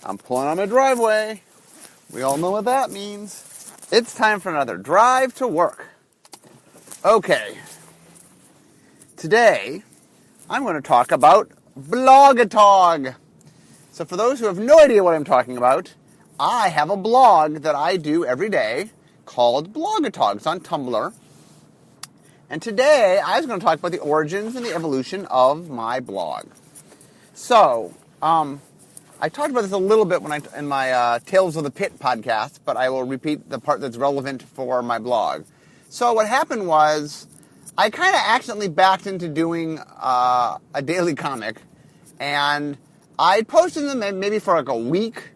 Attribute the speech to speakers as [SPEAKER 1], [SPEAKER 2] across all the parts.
[SPEAKER 1] I'm pulling on my driveway. We all know what that means. It's time for another drive to work. Okay. Today, I'm going to talk about Blogatog. So for those who have no idea what I'm talking about, I have a blog that I do every day called Blogatog. It's on Tumblr. And today, I was going to talk about the origins and the evolution of my blog. So, I talked about this a little bit in my Tales of the Pit podcast, but I will repeat the part that's relevant for my blog. So what happened was, I kind of accidentally backed into doing a daily comic, and I posted them maybe for like a week,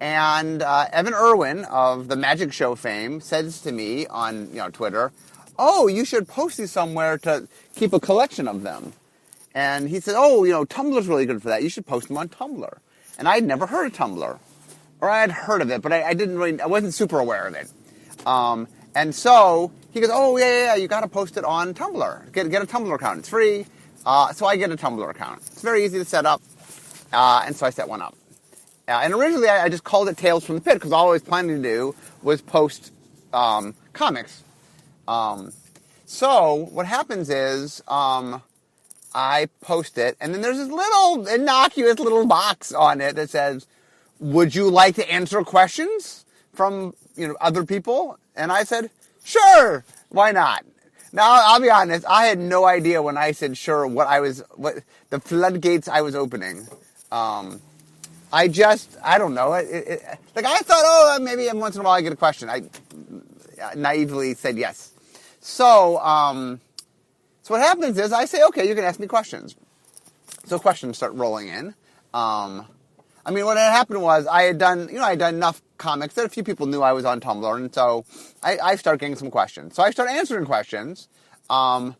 [SPEAKER 1] and Evan Erwin of the Magic Show fame says to me on Twitter, "Oh, you should post these somewhere to keep a collection of them." And he said, "Oh, Tumblr's really good for that. You should post them on Tumblr." And I'd never heard of Tumblr, or I had heard of it, but I wasn't super aware of it. And so he goes, "Oh yeah, you got to post it on Tumblr. Get a Tumblr account. It's free." So I get a Tumblr account. It's very easy to set up, and so I set one up. And originally I just called it Tales from the Pit because all I was planning to do was post comics. So what happens is, I post it, and then there's this little innocuous little box on it that says, "Would you like to answer questions from other people?" And I said, "Sure, why not?" Now I'll be honest, I had no idea when I said sure what the floodgates I was opening. I don't know. I thought, maybe every once in a while I get a question. I naively said yes. So what happens is I say, "Okay, you can ask me questions." So questions start rolling in. What had happened was I had done enough comics that a few people knew I was on Tumblr, and so I started getting some questions. So I started answering questions, and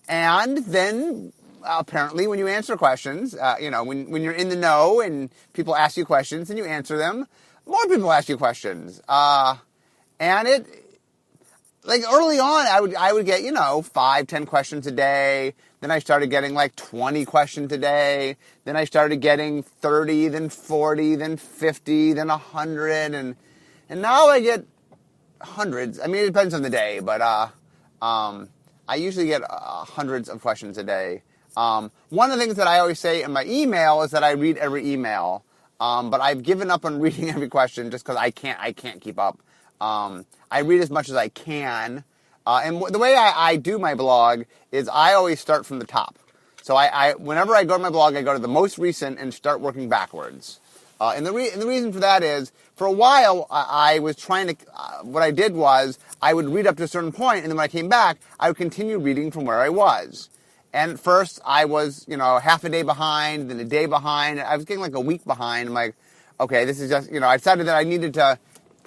[SPEAKER 1] then apparently when you answer questions, when you're in the know and people ask you questions and you answer them, more people ask you questions, and it. Like early on, I would get 5-10 questions a day. Then I started getting like 20 questions a day. Then I started getting 30, then 40, then 50, then 100, and now I get hundreds. It depends on the day, but I usually get hundreds of questions a day. One of the things that I always say in my email is that I read every email, but I've given up on reading every question just because I can't keep up. I read as much as I can, and the way I do my blog is I always start from the top. So whenever I go to my blog, I go to the most recent and start working backwards. And the reason for that is, for a while, I was trying to, what I did was, I would read up to a certain point, and then when I came back, I would continue reading from where I was. And first, I was, half a day behind, then a day behind. I was getting like a week behind. I'm like, okay, this is just, I decided that I needed to,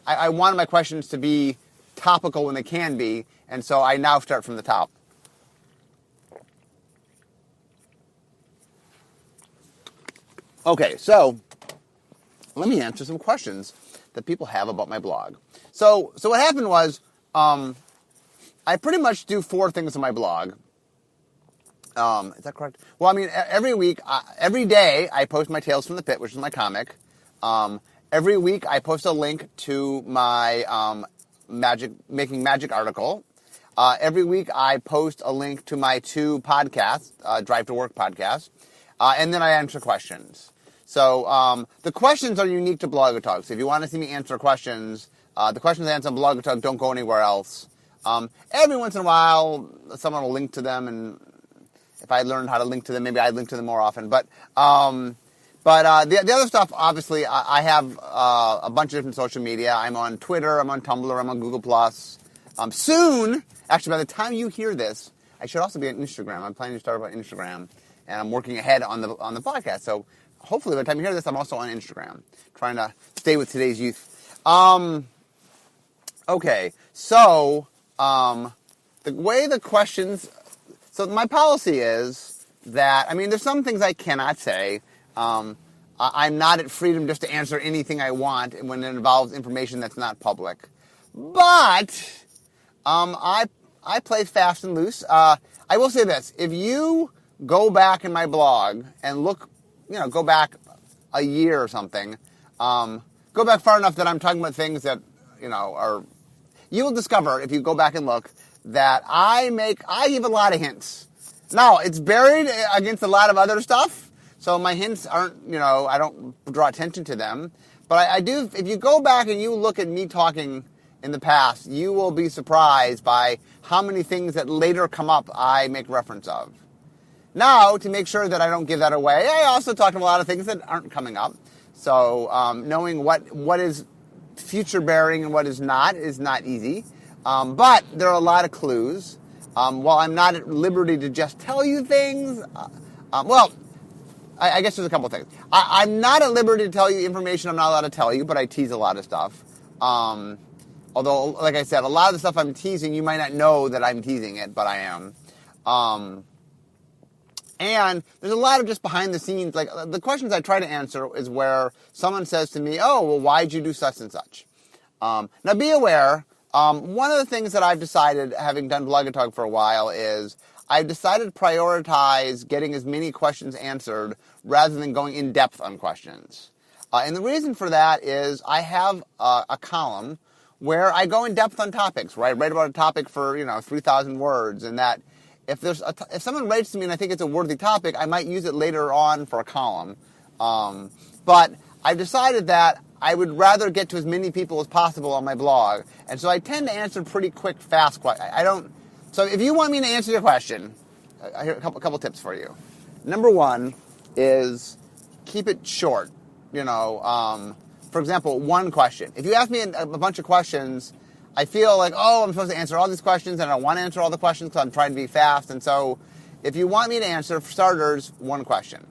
[SPEAKER 1] I wanted my questions to be topical when they can be, and so I now start from the top. Okay, so let me answer some questions that people have about my blog. So what happened was, I pretty much do 4 things on my blog. Is that correct? Well, every week, every day, I post my Tales from the Pit, which is my comic. Every week, I post a link to my Making Magic article. Every week, I post a link to my 2 podcasts, Drive to Work podcast, and then I answer questions. So the questions are unique to Blogatog. So if you want to see me answer questions, the questions I answer on Blogatog don't go anywhere else. Every once in a while, someone will link to them, and if I learned how to link to them, maybe I'd link to them more often. But the other stuff, obviously, I have a bunch of different social media. I'm on Twitter, I'm on Tumblr, I'm on Google+. Soon, actually, by the time you hear this, I should also be on Instagram. I'm planning to start on Instagram, and I'm working ahead on the podcast. So hopefully, by the time you hear this, I'm also on Instagram, trying to stay with today's youth. Okay, so the way the questions. So my policy is that there's some things I cannot say. I'm not at freedom just to answer anything I want when it involves information that's not public. But I play fast and loose. I will say this. If you go back in my blog and look, go back a year or something, Go back far enough that I'm talking about things that, are... You will discover, if you go back and look, that I give a lot of hints. Now, it's buried against a lot of other stuff, so my hints aren't, I don't draw attention to them. But I do, if you go back and you look at me talking in the past, you will be surprised by how many things that later come up I make reference of. Now, to make sure that I don't give that away, I also talk about a lot of things that aren't coming up. So knowing what is future-bearing and what is not easy. But there are a lot of clues. While I'm not at liberty to just tell you things, I guess there's a couple things. I'm not at liberty to tell you information I'm not allowed to tell you, but I tease a lot of stuff. Although, like I said, a lot of the stuff I'm teasing, you might not know that I'm teasing it, but I am. And there's a lot of just behind the scenes, like the questions I try to answer is where someone says to me, oh, well, why'd you do such and such? Now be aware, one of the things that I've decided, having done Blog and Talk for a while, is I've decided to prioritize getting as many questions answered rather than going in depth on questions. And the reason for that is I have a column where I go in depth on topics, right? I write about a topic for, 3,000 words, and that if someone writes to me and I think it's a worthy topic, I might use it later on for a column. But I've decided that I would rather get to as many people as possible on my blog, and so I tend to answer pretty quick, fast questions. So if you want me to answer your question, I have a couple tips for you. Number one is keep it short. For example, one question. If you ask me a bunch of questions, I feel like, I'm supposed to answer all these questions, and I don't want to answer all the questions because I'm trying to be fast. And so if you want me to answer, for starters, one question.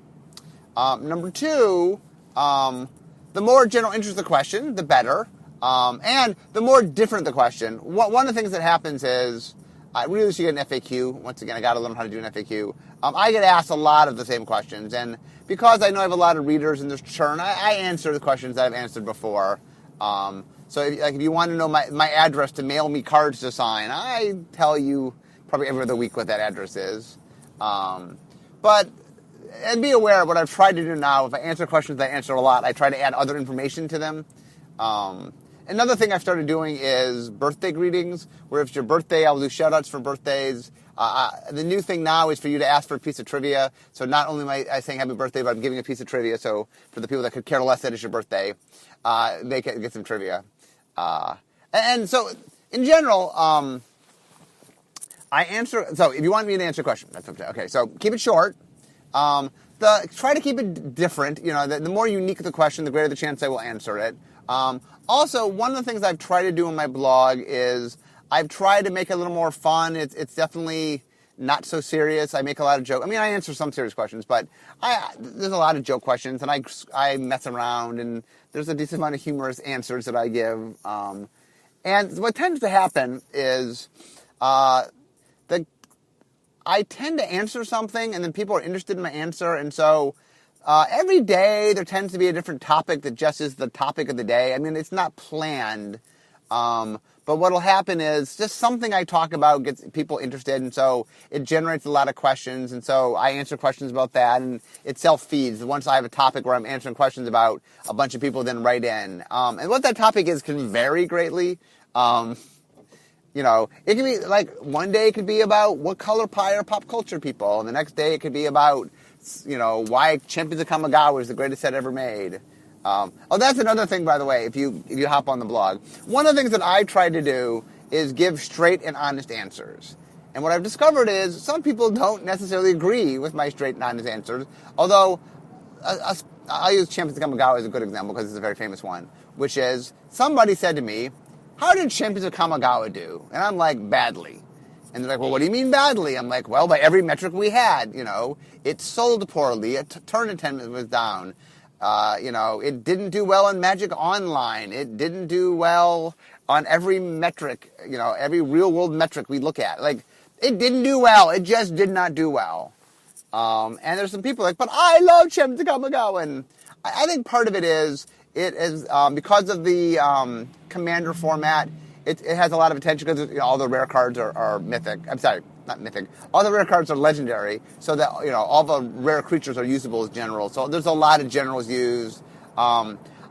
[SPEAKER 1] Number two, the more general interest of the question, the better. And the more different the question. One of the things that happens is, I really should get an FAQ. Once again, I got to learn how to do an FAQ. I get asked a lot of the same questions. And because I know I have a lot of readers and there's churn, I answer the questions that I've answered before. So if you want to know my address to mail me cards to sign, I tell you probably every other week what that address is. And be aware, what I've tried to do now, if I answer questions I answer a lot, I try to add other information to them. Another thing I've started doing is birthday greetings, where if it's your birthday, I'll do shout-outs for birthdays. The new thing now is for you to ask for a piece of trivia. So not only am I saying happy birthday, but I'm giving a piece of trivia. So for the people that could care less that it's your birthday, they can get some trivia. And so, in general, I answer... So if you want me to answer a question, that's okay. So keep it short. Try to keep it different. The more unique the question, the greater the chance I will answer it. Also, one of the things I've tried to do on my blog is I've tried to make it a little more fun. It's definitely not so serious. I make a lot of jokes. I mean, I answer some serious questions, but there's a lot of joke questions, and I mess around, and there's a decent amount of humorous answers that I give. And what tends to happen is that I tend to answer something, and then people are interested in my answer, and so every day there tends to be a different topic that just is the topic of the day. I mean, it's not planned, but what will happen is just something I talk about gets people interested, and so it generates a lot of questions, and so I answer questions about that, and it self-feeds. Once I have a topic where I'm answering questions about, a bunch of people then write in. And what that topic is can vary greatly. It can be like one day it could be about what color pie are pop culture people, and the next day it could be about why Champions of Kamigawa is the greatest set ever made. That's another thing, by the way, if you hop on the blog. One of the things that I try to do is give straight and honest answers. And what I've discovered is some people don't necessarily agree with my straight and honest answers, although I'll use Champions of Kamigawa as a good example because it's a very famous one, which is somebody said to me, how did Champions of Kamigawa do? And I'm like, badly. And they're like, well, what do you mean badly? I'm like, well, by every metric we had, it sold poorly, turn attendance was down, it didn't do well on Magic Online, it didn't do well on every metric, every real-world metric we look at. Like, it didn't do well, it just did not do well. And there's some people like, but I love Champions of Kamigawa. And I think part of it is because of the Commander format, it has a lot of attention because all the rare cards are mythic. I'm sorry, not mythic. All the rare cards are legendary, so that all the rare creatures are usable as generals. So there's a lot of generals used.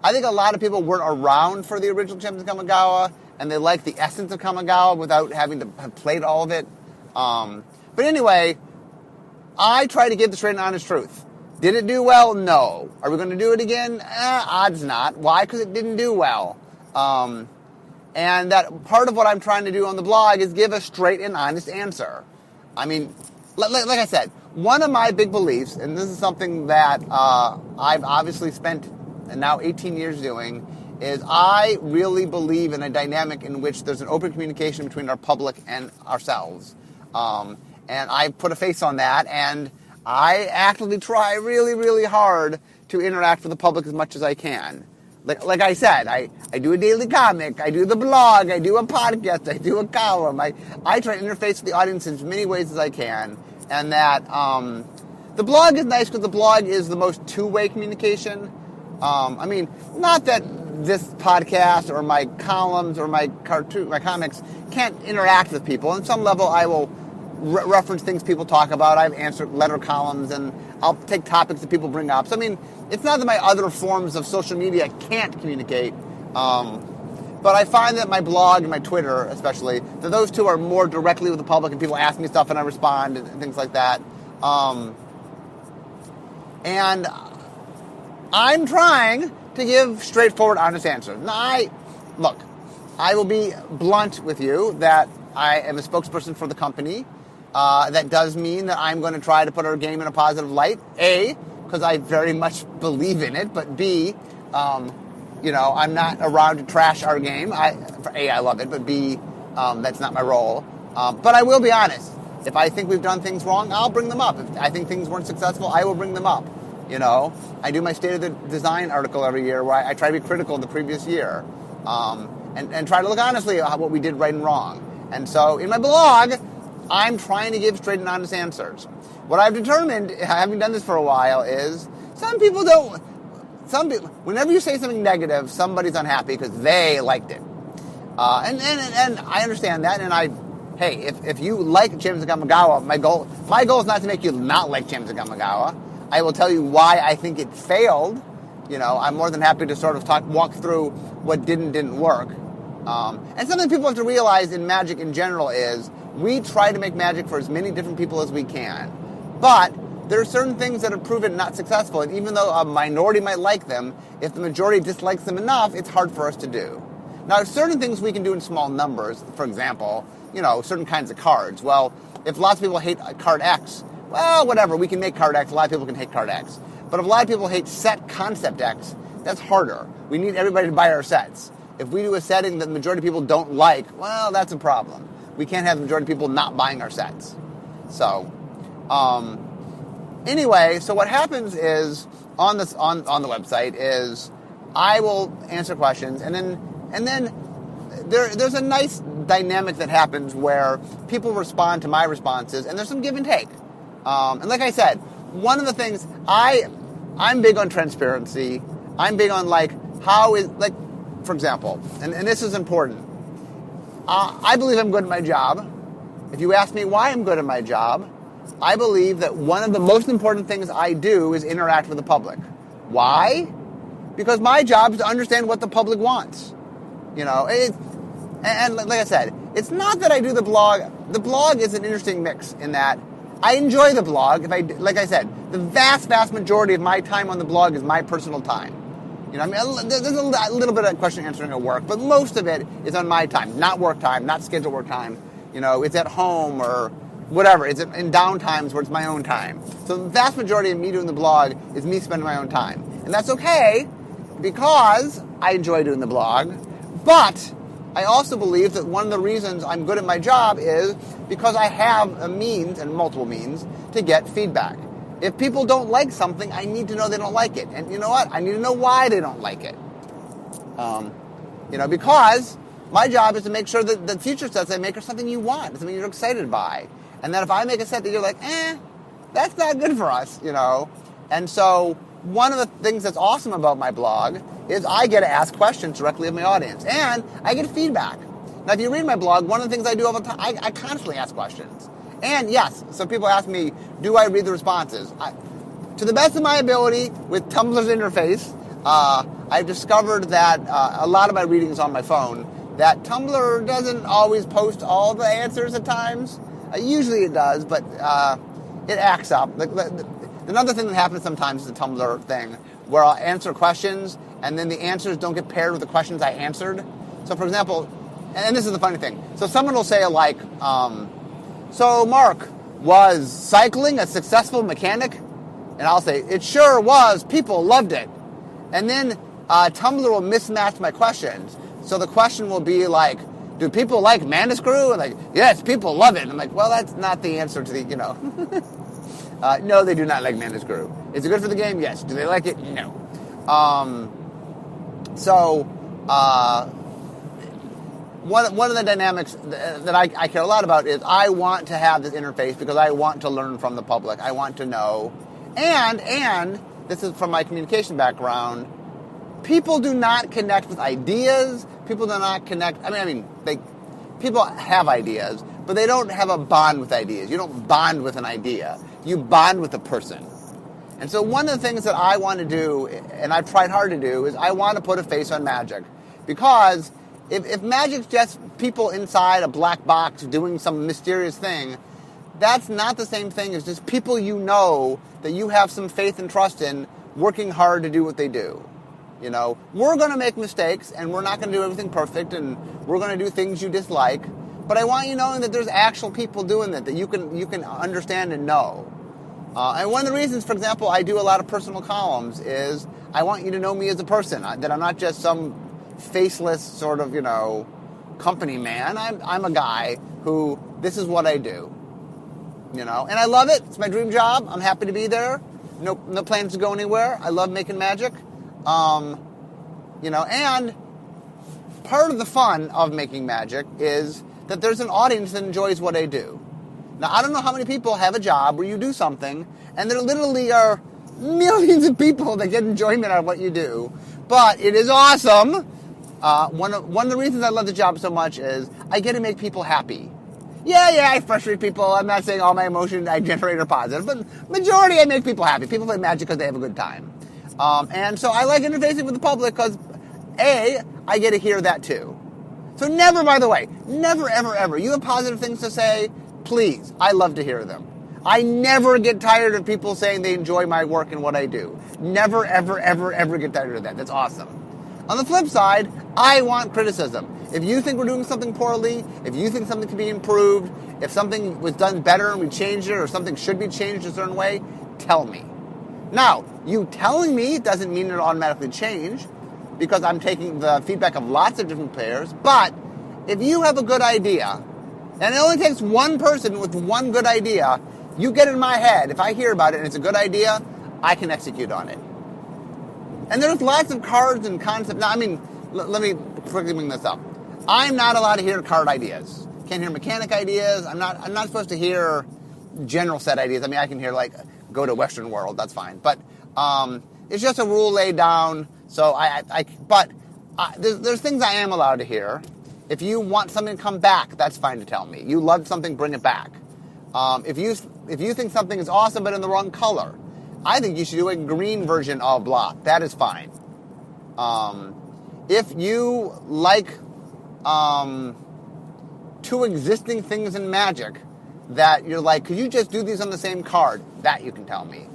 [SPEAKER 1] I think a lot of people weren't around for the original Champions of Kamigawa, and they like the essence of Kamigawa without having to have played all of it. But anyway, I try to give the straight and honest truth. Did it do well? No. Are we going to do it again? Odds not. Why? Because it didn't do well. And that part of what I'm trying to do on the blog is give a straight and honest answer. I mean, like I said, one of my big beliefs, and this is something that I've obviously spent now 18 years doing, is I really believe in a dynamic in which there's an open communication between our public and ourselves. And I put a face on that, and I actively try really, really hard to interact with the public as much as I can. Like I said, I do a daily comic, I do the blog, I do a podcast, I do a column. I try to interface with the audience in as many ways as I can. And that the blog is nice because the blog is the most two-way communication. I mean, not that this podcast or my columns or my comics can't interact with people. On some level, I will reference things people talk about. I've answered letter columns, and I'll take topics that people bring up. So, I mean, it's not that my other forms of social media can't communicate, but I find that my blog and my Twitter, especially, that those two are more directly with the public, and people ask me stuff and I respond and things like that. And I'm trying to give straightforward, honest answers. Now, I will be blunt with you that I am a spokesperson for the company. That does mean that I'm going to try to put our game in a positive light. A, because I very much believe in it, but B, I'm not around to trash our game. I love it, but B, that's not my role. But I will be honest. If I think we've done things wrong, I'll bring them up. If I think things weren't successful, I will bring them up. I do my State of the Design article every year where I try to be critical of the previous year and try to look honestly at what we did right and wrong. And so in my blog, I'm trying to give straight and honest answers. What I've determined, having done this for a while, is whenever you say something negative, somebody's unhappy because they liked it. And I understand that, and if you like Champions of Kamigawa, my goal is not to make you not like Champions of Kamigawa. I will tell you why I think it failed. I'm more than happy to sort of walk through what didn't work. And something people have to realize in Magic in general is we try to make Magic for as many different people as we can. But there are certain things that have proven not successful, and even though a minority might like them, if the majority dislikes them enough, it's hard for us to do. Now, certain things we can do in small numbers, for example, certain kinds of cards. Well, if lots of people hate card X, well, whatever, we can make card X, a lot of people can hate card X. But if a lot of people hate set concept X, that's harder. We need everybody to buy our sets. If we do a setting that the majority of people don't like, well, that's a problem. We can't have the majority of people not buying our sets. So, anyway, so what happens is on the website is I will answer questions, and then there's a nice dynamic that happens where people respond to my responses, and there's some give and take. And like I said, one of the things I'm big on transparency. I'm big on for example, and this is important. I believe I'm good at my job. If you ask me why I'm good at my job, I believe that one of the most important things I do is interact with the public. Why? Because my job is to understand what the public wants. And like I said, it's not that I do the blog. The blog is an interesting mix in that I enjoy the blog. Like I said, the vast, vast majority of my time on the blog is my personal time. There's a little bit of question answering at work, but most of it is on my time, not work time, not scheduled work time. It's at home or whatever. It's in down times where it's my own time. So the vast majority of me doing the blog is me spending my own time. And that's okay because I enjoy doing the blog. But I also believe that one of the reasons I'm good at my job is because I have a means, and multiple means, to get feedback. If people don't like something, I need to know they don't like it. And you know what? I need to know why they don't like it. Because my job is to make sure that the future sets I make are something you want, something you're excited by. And then if I make a set that you're like, that's not good for us, And so one of the things that's awesome about my blog is I get to ask questions directly of my audience. And I get feedback. Now, if you read my blog, one of the things I do all the time, I constantly ask questions. And yes, so people ask me, do I read the responses? To the best of my ability, with Tumblr's interface, I I've discovered that a lot of my reading is on my phone, that Tumblr doesn't always post all the answers at times. Usually it does, but it acts up. Another thing that happens sometimes is the Tumblr thing, where I'll answer questions, and then the answers don't get paired with the questions I answered. So, for example, and this is the funny thing. So someone will say, like, so Mark, was cycling a successful mechanic? And I'll say, it sure was. People loved it. And then Tumblr will mismatch my questions. So the question will be like, do people like Manascrew? And like, yes, people love it. And I'm like, well, that's not the answer to the, no, they do not like Manascrew. Is it good for the game? Yes. Do they like it? No. One of the dynamics that I care a lot about is I want to have this interface because I want to learn from the public. I want to know. And this is from my communication background, people do not connect with ideas. People do not connect. People have ideas, but they don't have a bond with ideas. You don't bond with an idea. You bond with a person. And so one of the things that I want to do, and I've tried hard to do, is I want to put a face on magic. Because if magic's just people inside a black box doing some mysterious thing, that's not the same thing as just people you know that you have some faith and trust in working hard to do what they do. We're going to make mistakes, and we're not going to do everything perfect, and we're going to do things you dislike. But I want you knowing that there's actual people doing that you can understand and know. And one of the reasons, for example, I do a lot of personal columns is I want you to know me as a person, that I'm not just some faceless sort of, company man. I'm a guy who, this is what I do. And I love it. It's my dream job. I'm happy to be there. No plans to go anywhere. I love making magic. And part of the fun of making magic is that there's an audience that enjoys what I do. Now, I don't know how many people have a job where you do something, and there literally are millions of people that get enjoyment out of what you do, but it is awesome. One of the reasons I love the job so much is I get to make people happy. Yeah, I frustrate people. I'm not saying all my emotions I generate are positive, but majority I make people happy. People play magic because they have a good time. And so I like interfacing with the public because, I get to hear that too. So never, by the way, never, ever, ever, you have positive things to say, please, I love to hear them. I never get tired of people saying they enjoy my work and what I do. Never, ever, ever, ever get tired of that. That's awesome. On the flip side, I want criticism. If you think we're doing something poorly, if you think something can be improved, if something was done better and we changed it, or something should be changed a certain way, tell me. Now, you telling me doesn't mean it'll automatically change, because I'm taking the feedback of lots of different players, but if you have a good idea, and it only takes one person with one good idea, you get in my head, if I hear about it and it's a good idea, I can execute on it. And there's lots of cards and concepts. Now, let me quickly bring this up. I'm not allowed to hear card ideas. Can't hear mechanic ideas. I'm not supposed to hear general set ideas. I can hear, like, go to Western World. That's fine. But it's just a rule laid down. So there's things I am allowed to hear. If you want something to come back, that's fine to tell me. You loved something, bring it back. If you think something is awesome but in the wrong color, I think you should do a green version of blah. That is fine. If you like two existing things in Magic that you're like, could you just do these on the same card? That you can tell me.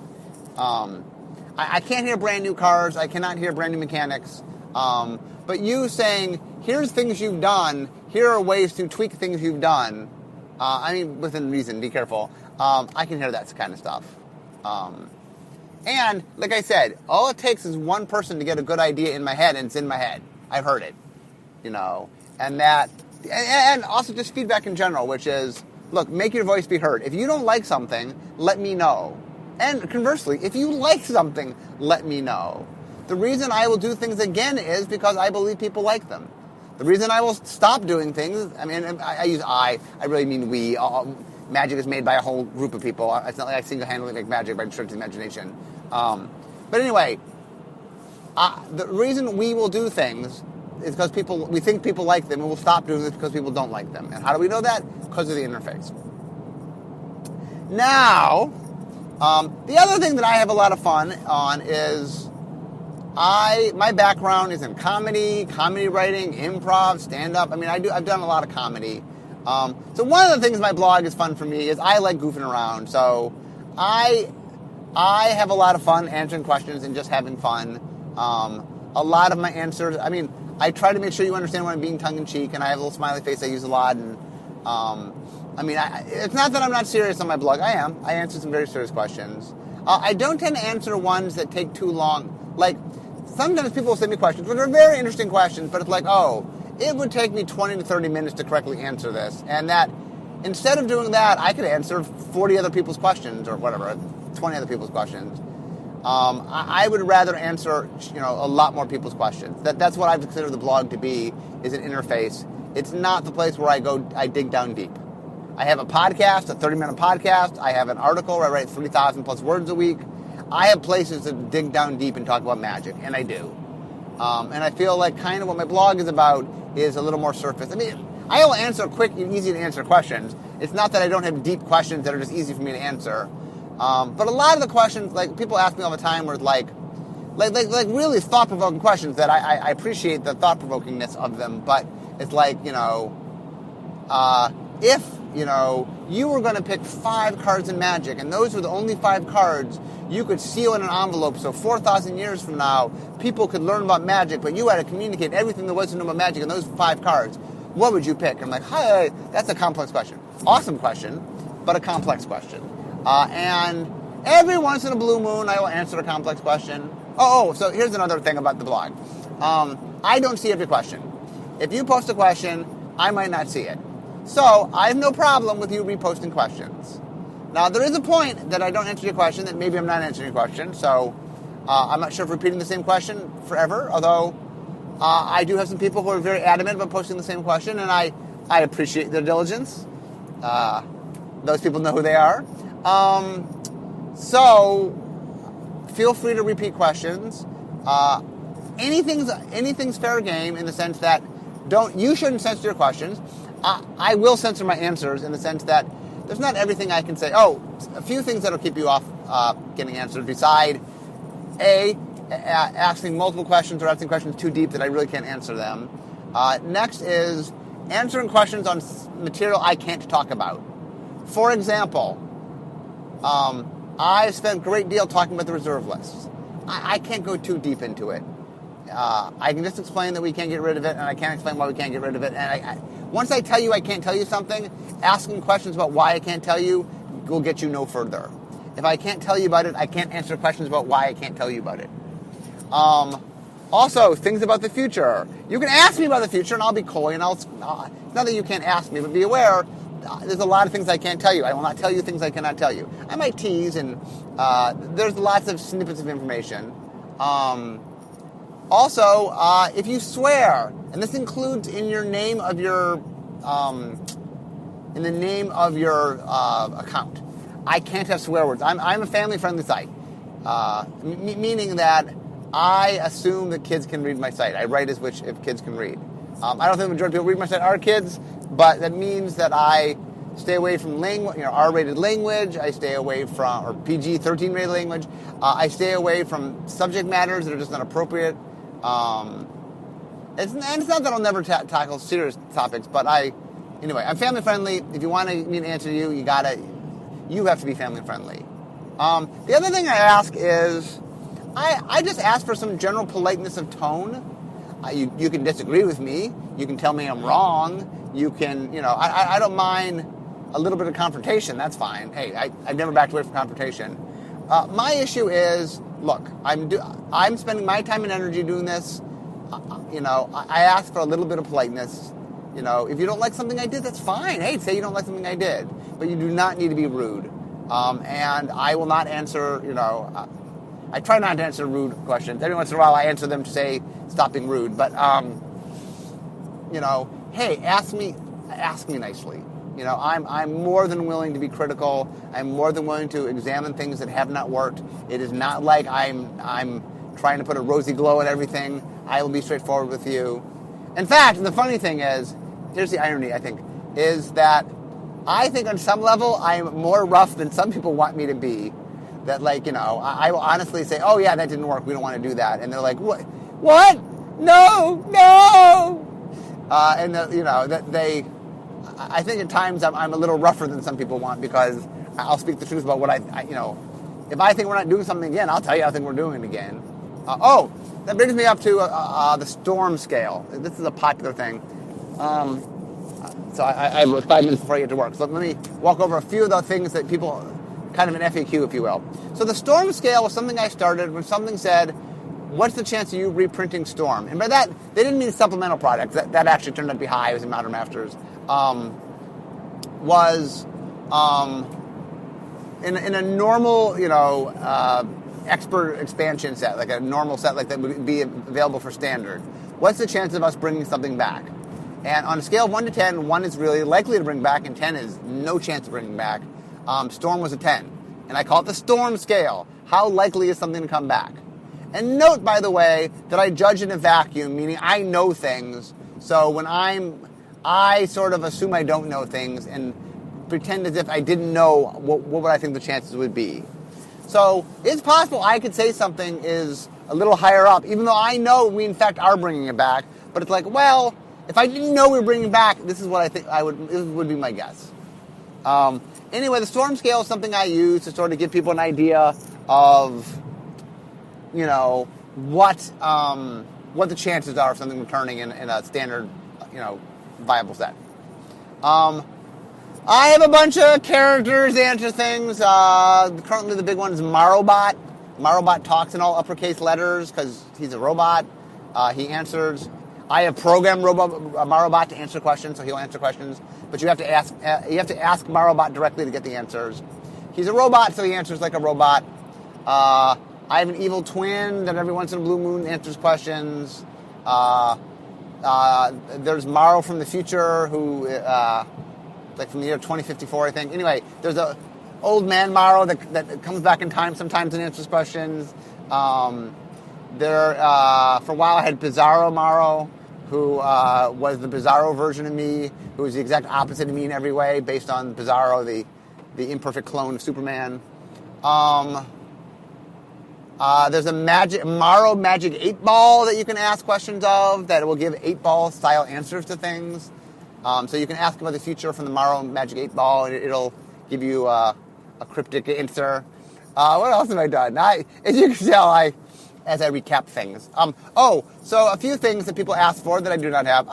[SPEAKER 1] I can't hear brand new cards. I cannot hear brand new mechanics. But you saying, here's things you've done. Here are ways to tweak things you've done. Within reason, be careful. I can hear that kind of stuff. And, like I said, all it takes is one person to get a good idea in my head, and it's in my head. I've heard it. And also just feedback in general, which is, look, make your voice be heard. If you don't like something, let me know. And conversely, if you like something, let me know. The reason I will do things again is because I believe people like them. The reason I will stop doing things, I use I really mean we. Magic is made by a whole group of people. It's not like I single-handedly make magic by stretching the imagination. But anyway, the reason we will do things is because we think people like them, and we'll stop doing this because people don't like them. And how do we know that? Because of the interface. Now, the other thing that I have a lot of fun on is My background is in comedy writing, improv, stand-up. I mean, I've done a lot of comedy. So one of the things my blog is fun for me is I like goofing around. So I have a lot of fun answering questions and just having fun. A lot of my answers, I mean, I try to make sure you understand when I'm being tongue-in-cheek, and I have a little smiley face I use a lot. And I mean, it's not that I'm not serious on my blog. I am. I answer some very serious questions. I don't tend to answer ones that take too long. Like, sometimes people will send me questions, which are very interesting questions, but it's like, oh, it would take me 20 to 30 minutes to correctly answer this. And that, instead of doing that, I could answer 40 other people's questions, or whatever, 20 other people's questions. I would rather answer, a lot more people's questions. That's what I consider the blog to be, is an interface. It's not the place where I dig down deep. I have a podcast, a 30-minute podcast. I have an article where I write 3,000 plus words a week. I have places to dig down deep and talk about magic, and I do. And I feel like kind of what my blog is about is a little more surface. I mean, I will answer quick and easy to answer questions. It's not that I don't have deep questions that are just easy for me to answer. But a lot of the questions, like, people ask me all the time, were like really thought-provoking questions that I appreciate the thought-provokingness of them. But it's like, if, you were going to pick 5 cards in Magic, and those were the only 5 cards you could seal in an envelope, so 4,000 years from now, people could learn about Magic, but you had to communicate everything there was to know about Magic in those 5 cards, what would you pick? I'm like, hi, that's a complex question. Awesome question, but a complex question. And every once in a blue moon, I will answer a complex question. So here's another thing about the blog. I don't see every question. If you post a question, I might not see it. So I have no problem with you reposting questions. Now, there is a point that I don't answer your question, that maybe I'm not answering your question. So I'm not sure if repeating the same question forever, although I do have some people who are very adamant about posting the same question, and I appreciate their diligence. Those people know who they are. So feel free to repeat questions. Anything's fair game in the sense that you shouldn't censor your questions. I will censor my answers in the sense that there's not everything I can say. A few things that'll keep you off getting answered beside asking multiple questions or asking questions too deep that I really can't answer them. Next is answering questions on material I can't talk about. For example, I spent a great deal talking about the reserve lists. I can't go too deep into it. I can just explain that we can't get rid of it, and I can't explain why we can't get rid of it. And once I tell you I can't tell you something, asking questions about why I can't tell you will get you no further. If I can't tell you about it, I can't answer questions about why I can't tell you about it. Also, things about the future. You can ask me about the future, and I'll be coy, and it's not that you can't ask me, but be aware, there's a lot of things I can't tell you. I will not tell you things I cannot tell you. I might tease, and there's lots of snippets of information. Also, if you swear, and this includes in your name of your, in the name of your account, I can't have swear words. I'm a family-friendly site, meaning that I assume that kids can read my site. I write as which if kids can read. I don't think the majority of people read my site are kids, but that means that I stay away from language, R-rated language. I stay away from, or PG-13 rated language. I stay away from subject matters that are just not appropriate. It's not that I'll never tackle serious topics, but anyway, I'm family friendly. If you want me to answer you, you have to be family friendly. The other thing I ask is, I just ask for some general politeness of tone. You can disagree with me. You can tell me I'm wrong. You can, I don't mind a little bit of confrontation. That's fine. Hey, I've never backed away from confrontation. My issue is, look, I'm spending my time and energy doing this. I ask for a little bit of politeness. If you don't like something I did, that's fine. Hey, say you don't like something I did. But you do not need to be rude. And I will not answer, I try not to answer rude questions. Every once in a while I answer them to say, stop being rude. But, hey, ask me nicely. I'm more than willing to be critical. I'm more than willing to examine things that have not worked. It is not like I'm trying to put a rosy glow on everything. I will be straightforward with you. In fact, the funny thing is, here's the irony, I think, is that I think on some level I'm more rough than some people want me to be. that like, I will honestly say, oh yeah, that didn't work. We don't want to do that. And they're like, what? What? No. And that they, I think at times I'm a little rougher than some people want because I'll speak the truth about what if I think we're not doing something again, I'll tell you I think we're doing it again. That brings me up to the storm scale. This is a popular thing. So I have 5 minutes before I get to work. So let me walk over a few of the things that people, kind of an FAQ, if you will. So the storm scale was something I started when something said, what's the chance of you reprinting Storm? And by that, they didn't mean supplemental products. That actually turned out to be high. It was in Modern Masters. In a normal, expert expansion set, like a normal set like that would be available for standard, what's the chance of us bringing something back? And on a scale of 1 to 10, 1 is really likely to bring back, and 10 is no chance of bringing back. Storm was a 10. And I call it the storm scale. How likely is something to come back? And note, by the way, that I judge in a vacuum, meaning I know things. So when I sort of assume I don't know things and pretend as if I didn't know what would I think the chances would be. So it's possible I could say something is a little higher up, even though I know we in fact are bringing it back. But it's like, well, if I didn't know we were bringing it back, this is what I think this would be my guess. Anyway, the storm scale is something I use to sort of give people an idea of, what the chances are of something returning in a standard, viable set. I have a bunch of characters that answer things. Currently the big one is Marobot. Marobot talks in all uppercase letters because he's a robot. He answers. I have programmed Marobot to answer questions, so he'll answer questions. But you have to ask Marobot directly to get the answers. He's a robot, so he answers like a robot. I have an evil twin that every once in a blue moon answers questions. There's Maro from the future who, like from the year 2054, I think. Anyway, there's a old man Maro that comes back in time sometimes and answers questions. For a while I had Bizarro Maro, who was the Bizarro version of me, who was the exact opposite of me in every way, based on Bizarro, the imperfect clone of Superman. There's a Maro Magic 8-Ball that you can ask questions of that will give 8-ball style answers to things. So you can ask about the future from the Maro Magic 8-Ball, and it'll give you a cryptic answer. What else have I done? As you can tell, as I recap things. So a few things that people ask for that I do not have.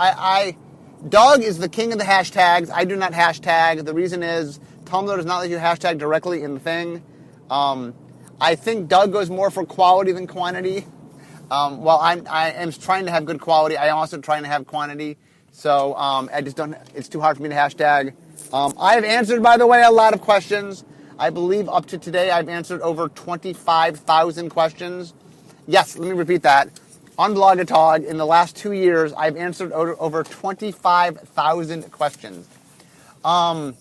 [SPEAKER 1] Doug is the king of the hashtags. I do not hashtag. The reason is Tumblr does not let you hashtag directly in the thing. I think Doug goes more for quality than quantity. While I am trying to have good quality, I am also trying to have quantity. So I just don't. It's too hard for me to hashtag. I have answered, by the way, a lot of questions. I believe up to today I've answered over 25,000 questions. Yes, let me repeat that. On Blogatog, in the last 2 years, I've answered over 25,000 questions. I'm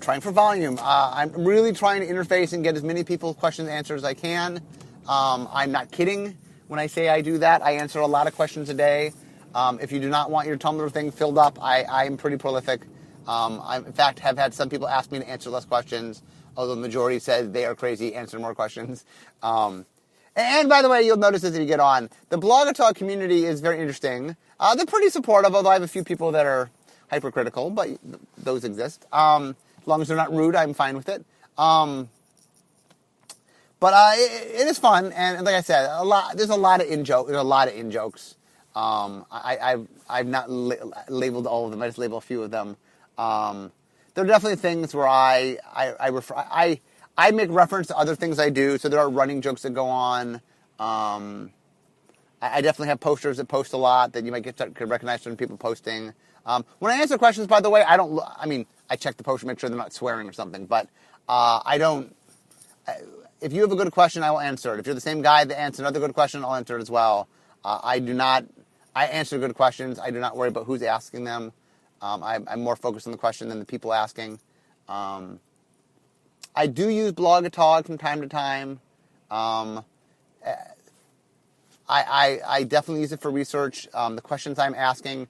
[SPEAKER 1] trying for volume. I'm really trying to interface and get as many people's questions answered as I can. I'm not kidding when I say I do that. I answer a lot of questions a day. If you do not want your Tumblr thing filled up, I'm pretty prolific. I, in fact, have had some people ask me to answer less questions, although the majority said they are crazy, answer more questions. And by the way, you'll notice as you get on, the Blogatog community is very interesting. They're pretty supportive, although I have a few people that are hypercritical, but those exist. As long as they're not rude, I'm fine with it. But it is fun, and like I said, there's a lot of in-jokes. I've not labeled all of them. I just label a few of them. There are definitely things where I make reference to other things I do, so there are running jokes that go on. I definitely have posters that post a lot that you might could recognize from people posting. When I answer questions, by the way, I check the poster, make sure they're not swearing or something, but I don't. If you have a good question, I will answer it. If you're the same guy that answered another good question, I'll answer it as well. I answer good questions. I do not worry about who's asking them. I'm more focused on the question than the people asking. I do use Blogatog from time to time. I definitely use it for research. The questions I'm asking,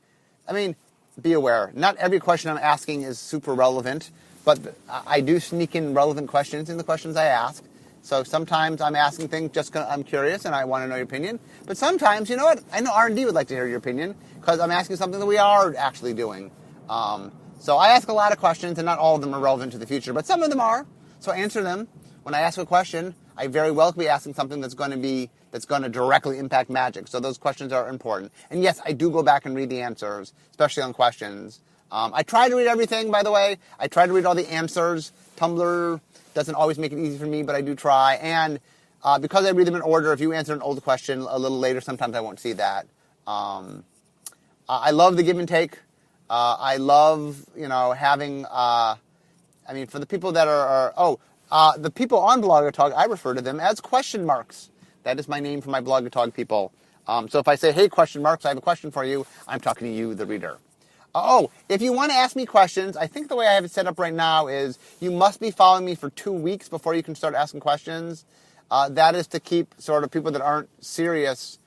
[SPEAKER 1] be aware, not every question I'm asking is super relevant. but I do sneak in relevant questions in the questions I ask. So sometimes I'm asking things just because I'm curious and I want to know your opinion. But sometimes, you know what? I know R&D would like to hear your opinion because I'm asking something that we are actually doing. So I ask a lot of questions, and not all of them are relevant to the future, but some of them are. So answer them. When I ask a question, I very well could be asking something that's going to directly impact Magic. So those questions are important. And yes, I do go back and read the answers, especially on questions. I try to read everything, by the way. I try to read all the answers. Tumblr doesn't always make it easy for me, but I do try. And because I read them in order, if you answer an old question a little later, sometimes I won't see that. I love the give and take. I love, having, for the people that the people on Blogger I refer to them as question marks. That is my name for my Blogger people. So if I say, hey, question marks, I have a question for you, I'm talking to you, the reader. If you want to ask me questions, I think the way I have it set up right now is you must be following me for 2 weeks before you can start asking questions. That is to keep sort of people that aren't serious.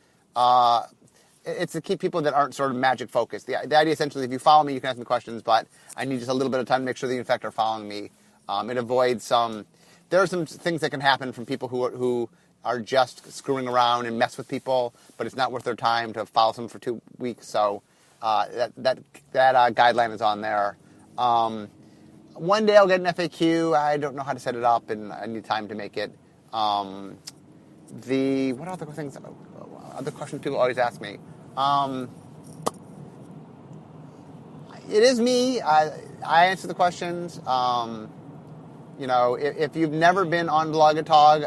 [SPEAKER 1] It's to keep people that aren't sort of Magic focused. The idea essentially, if you follow me, you can ask me questions, but I need just a little bit of time to make sure that you in fact are following me. It avoids there are some things that can happen from people who are just screwing around and mess with people, but it's not worth their time to follow someone for 2 weeks. So that guideline is on there. One day I'll get an FAQ. I don't know how to set it up, and I need time to make it. What other things? Other questions people always ask me. It is me. I answer the questions. If you've never been on Blogatog,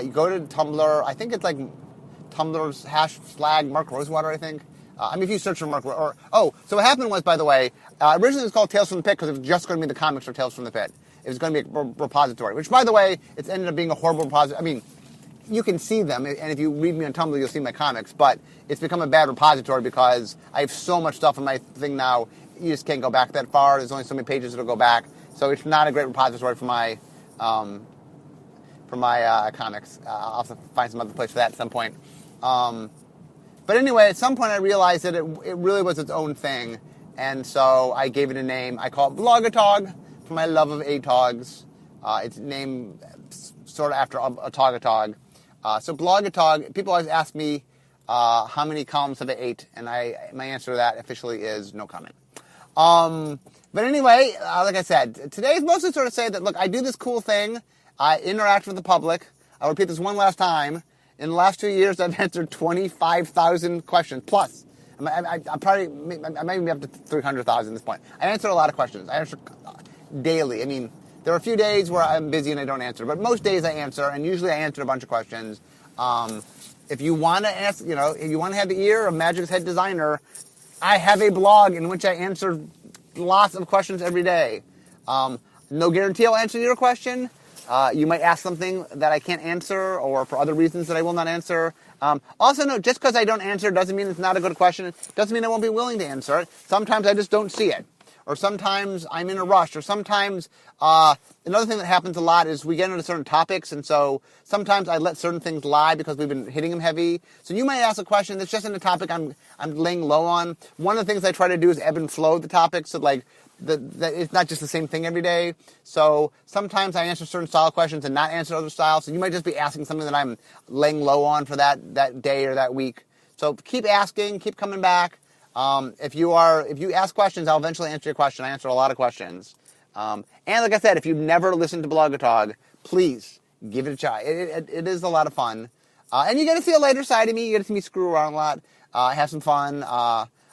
[SPEAKER 1] you go to Tumblr. I think it's like Tumblr's #flag Mark Rosewater, I think. If you search for Mark, so what happened was, by the way, originally it was called Tales from the Pit because it was just going to be the comics for Tales from the Pit. It was going to be a repository, which, by the way, it's ended up being a horrible repository. You can see them, and if you read me on Tumblr, you'll see my comics, but it's become a bad repository because I have so much stuff in my thing now, you just can't go back that far. There's only so many pages that'll go back, so it's not a great repository for my comics. I'll have to find some other place for that at some point. But anyway, at some point I realized that it really was its own thing, and so I gave it a name. I call it Blogatog for my love of ATOGs. It's named sort of after a Togatog. So Blogatog, people always ask me how many columns have I ate, and my answer to that officially is no comment. But anyway, like I said, today is mostly sort of say that, look, I do this cool thing. I interact with the public. I'll repeat this one last time. In the last 2 years, I've answered 25,000 questions plus. I might even be up to 300,000 at this point. I answer a lot of questions. I answer daily. There are a few days where I'm busy and I don't answer, but most days I answer, and usually I answer a bunch of questions. If you want to ask, if you want to have the ear of Magic's head designer, I have a blog in which I answer lots of questions every day. No guarantee I'll answer your question. You might ask something that I can't answer, or for other reasons that I will not answer. Also, no, just because I don't answer doesn't mean it's not a good question. It doesn't mean I won't be willing to answer it. Sometimes I just don't see it. Or sometimes I'm in a rush, or sometimes another thing that happens a lot is we get into certain topics, and so sometimes I let certain things lie because we've been hitting them heavy. So you might ask a question that's just in a topic I'm laying low on. One of the things I try to do is ebb and flow the topics, so like it's not just the same thing every day. So sometimes I answer certain style questions and not answer other styles. So you might just be asking something that I'm laying low on for that day or that week. So keep asking, keep coming back. If you ask questions, I'll eventually answer your question. I answer a lot of questions. And like I said, if you've never listened to Blogatog, please give it a try. It is a lot of fun. And you get to see a lighter side of me. You get to see me screw around a lot, have some fun.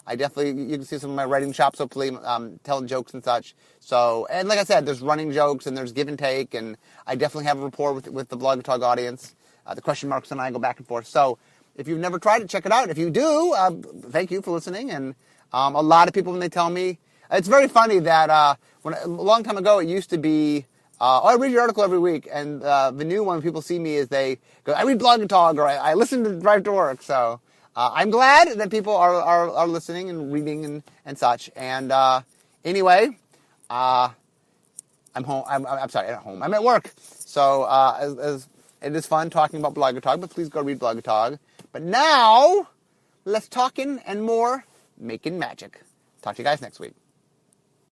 [SPEAKER 1] You can see some of my writing chops, hopefully, telling jokes and such. So, and like I said, there's running jokes and there's give and take, and I definitely have a rapport with the Blogatog audience. The question marks and I go back and forth. So, if you've never tried it, check it out. If you do, thank you for listening. And a lot of people, when they tell me, it's very funny that a long time ago it used to be, I read your article every week, and the new one, people see me, is they go, I read Blogatog, or I listen to Drive to Work. So I'm glad that people are listening and reading and such. And anyway, I'm home. I'm sorry, at home. I'm at work. So as it is fun talking about Blogatog, but please go read Blogatog. But now, less talking and more making magic. Talk to you guys next week.